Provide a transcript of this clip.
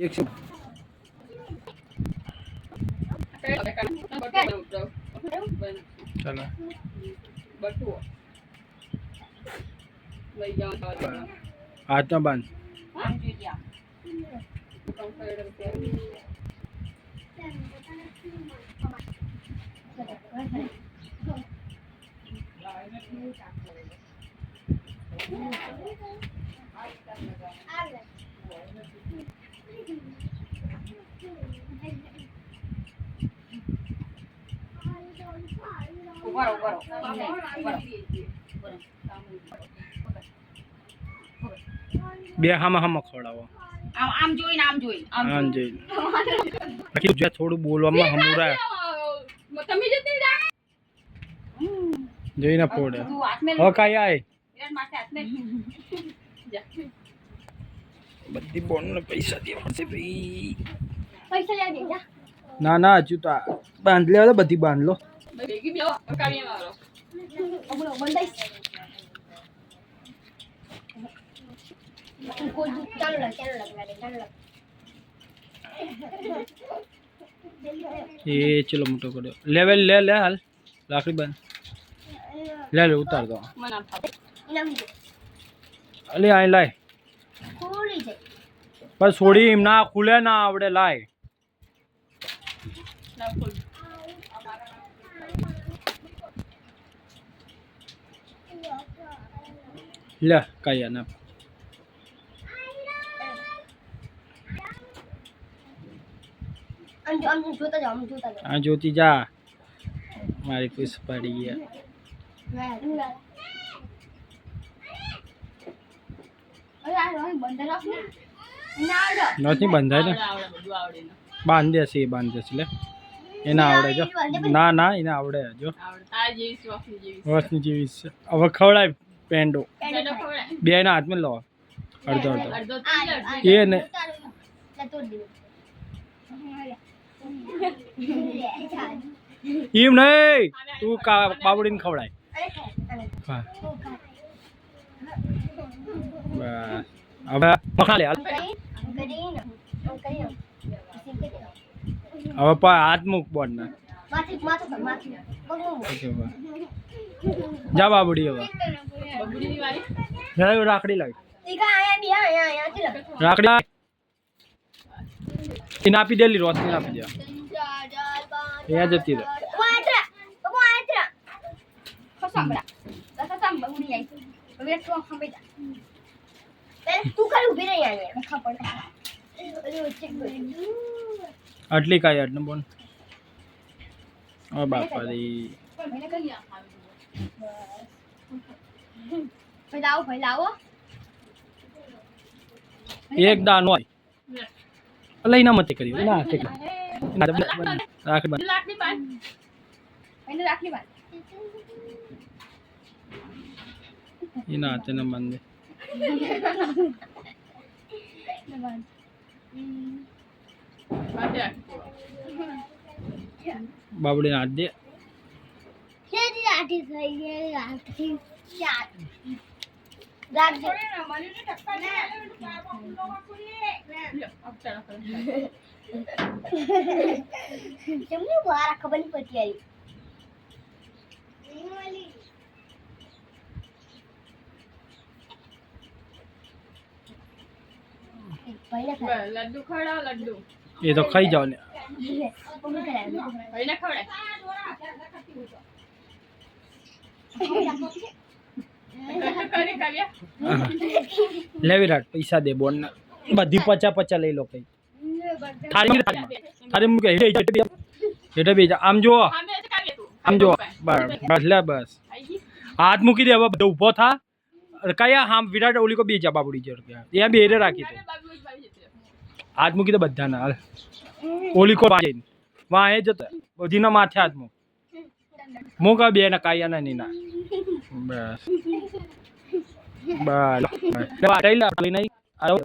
एक से चलो हाथ में बांध બે હામાં ખવડાવો આમ જોઈને આમ જોઈને બાકી જો થોડું બોલવામાં હમુરા તમે જતી જા જોઈને પોડે હો કાઈ આય બધી બોન ને પૈસા દેવા પડશે ભાઈ પૈસા લે દે જા ના ના હજુ તો બાંધ લેવા બધી બાંધ લો ભેગી બેવો કાવી મારો અબળો બંધાઈ કોઈ ચાલો ये चलो मोटो करो लेवल ले ले हाल लाकड़ी बंद ले ले उतार दो अले आई लाए बस छोड़ी हिम ना खुले ना आवड़े लाए ले काया ना हाँ ज्योति जा हमारी कुछ पड़ी है नहीं बंधा है बांध दे से ले एना आवड़े जो ना ना एना आवड़े जो वसनी जीवी अब खवड़ाय पेंडो बे ना हाथ में लो अर्धो अर्धो ये ने ઈમ નહીં તું બાબુડીને ખવડાય હા બસ હવે પકડા લે હવે હાથ મૂક બોન ના જા બાબુડી હવે રાખડી લાવી રાખડી એને આપી દેલી રોશની આપી દે અહીંયા જતી રહે આટલી કાંઈ આટલું બોલ બાપા રી એક દાન હોય લઈને મતે કર્યું ના રાખડી એના હાથે ને બાંધે બાબડી હાથ દે ખબર નહીં પડતી लड्डू खड़ा लड्डू ये तो खाई जाओ ने ले विराट पैसा दे बोन बधी 50 લઈ લો કઈ થારી મુકે હેઠે બે આમ જો બસ લે બસ હાથ મૂકી દે હવે બધો ઊભો થા કયા હામ વિરાટ ઓલી કો બેજા બાબુડી જોર કે ત્યાં બેરે રાખી તો હાથ મૂકી દે બધા ના ઓલી કો પાઈ વાં એ જતો બધી ના માથે હાથ મૂકા બે ના કાયા ના નીના બસ બસ લે વાટઈ લા નહીં આવો